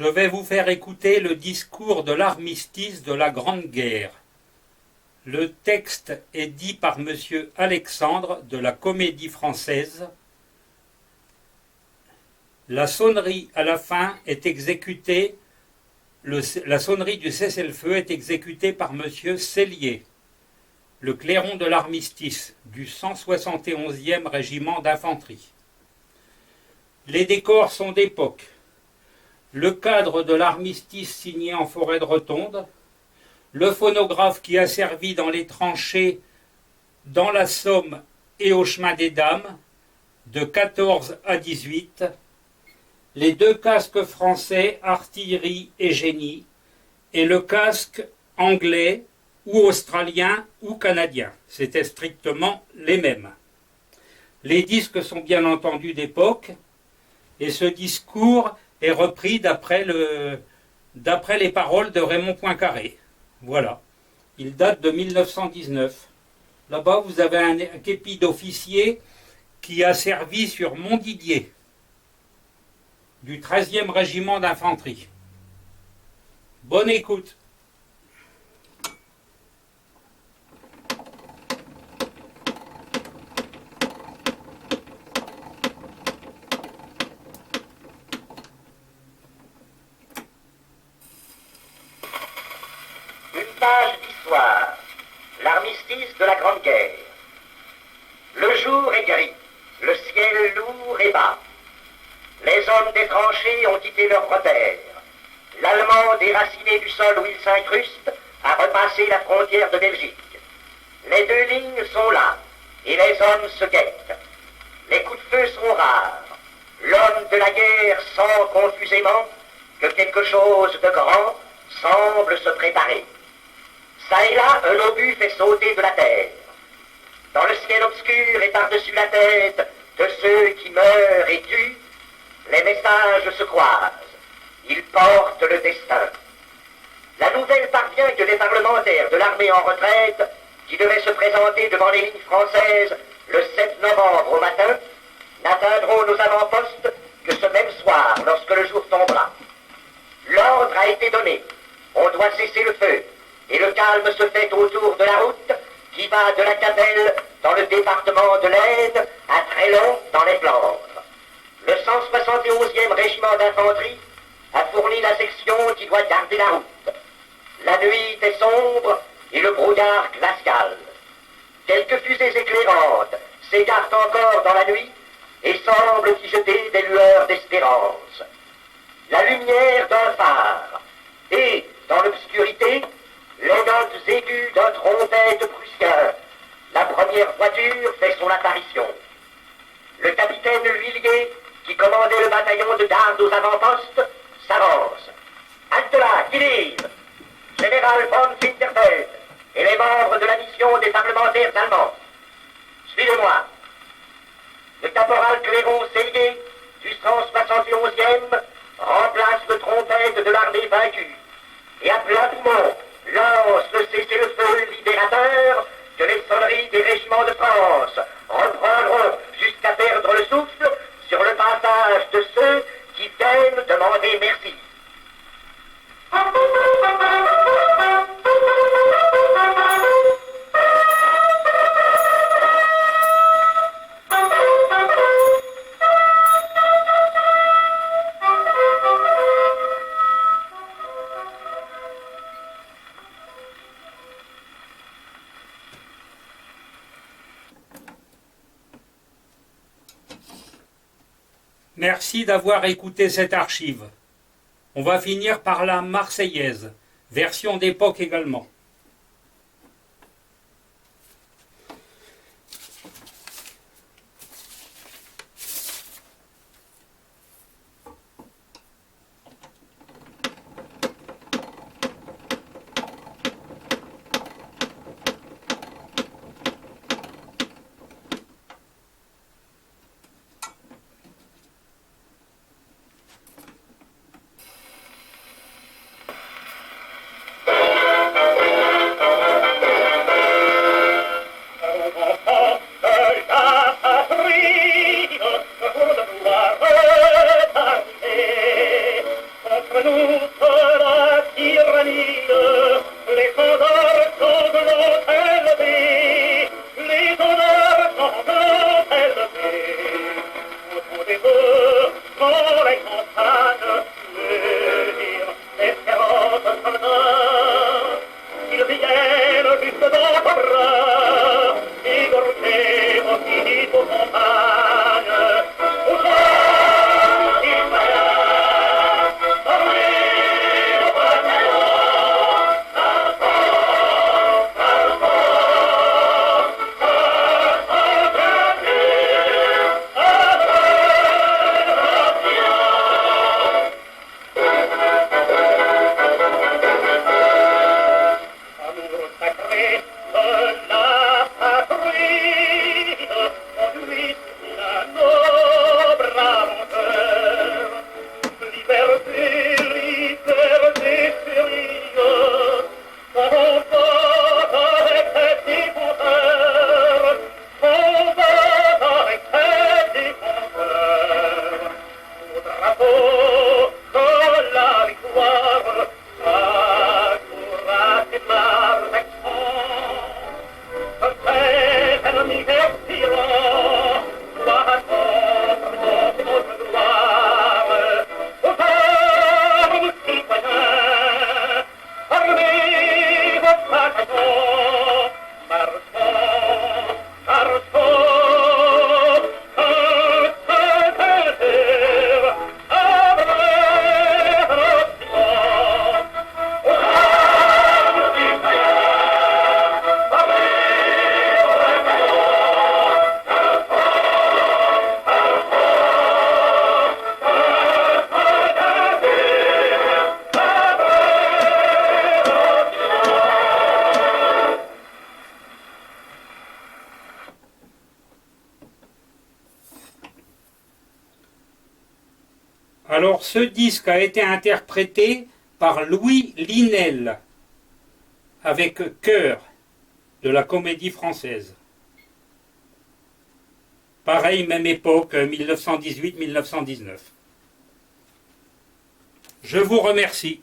Je vais vous faire écouter le discours de l'armistice de la Grande Guerre. Le texte est dit par M. Alexandre de la Comédie Française. La sonnerie à la fin est exécutée, la sonnerie du cessez-le-feu est exécutée par M. Cellier, le clairon de l'armistice du 171e régiment d'infanterie. Les décors sont d'époque. Le cadre de l'armistice signé en forêt de Rotonde, le phonographe qui a servi dans les tranchées dans la Somme et au chemin des Dames, de 14 à 18, les deux casques français, artillerie et génie, et le casque anglais ou australien ou canadien. C'était strictement les mêmes. Les disques sont bien entendu d'époque, et ce discours est repris d'après les paroles de Raymond Poincaré. Voilà. Il date de 1919. Là-bas, vous avez un képi d'officier qui a servi sur Montdidier, du 13e régiment d'infanterie. Bonne écoute. Une page d'histoire. L'armistice de la Grande Guerre. Le jour est gris, le ciel lourd et bas. Les hommes des tranchées ont quitté leurs repères. L'Allemand déraciné du sol où il s'incruste a repassé la frontière de Belgique. Les deux lignes sont là, et les hommes se guettent. Les coups de feu sont rares. L'homme de la guerre sent confusément que quelque chose de grand semble se préparer. Ça et là, un obus fait sauter de la terre. Dans le ciel obscur et par-dessus la tête de ceux qui meurent et tuent, les messages se croisent. Ils portent le destin. La nouvelle parvient que les parlementaires de l'armée en retraite, qui devaient se présenter devant les lignes françaises le 7 novembre au matin, n'atteindront nos avant-postes que ce même soir, lorsque le jour tombera. L'ordre a été donné. On doit cesser le feu. Et le calme se fait autour de la route qui va de la Capelle dans le département de l'Aisne à Trélon dans les Flandres. Le 171e régiment d'infanterie a fourni la section qui doit garder la route. La nuit est sombre et le brouillard glacial. Quelques fusées éclairantes s'écartent encore dans la nuit et semblent y jeter des lueurs d'espérance. La lumière d'un phare et, dans l'obscurité, les notes aiguës d'un trompette prussien. La première voiture fait son apparition. Le capitaine L'Huillier, qui commandait le bataillon de garde aux avant-postes, s'avance. Halte là, qui livre? Général von Winterfeld et les membres de la mission des parlementaires allemands. Suivez-moi. Le caporal Clairon Cellier, du 171e, remplace le trompette de l'armée vaincue. Et à plein poumon, lance le cessez-le-feu libérateur que les sonneries des régiments de France reprendront jusqu'à perdre le souffle sur le passage de ceux qui viennent demander merci. Merci d'avoir écouté cette archive. On va finir par la Marseillaise, version d'époque également. Alors ce disque a été interprété par Louis Linel avec chœur de la Comédie Française. Pareil, même époque, 1918-1919. Je vous remercie.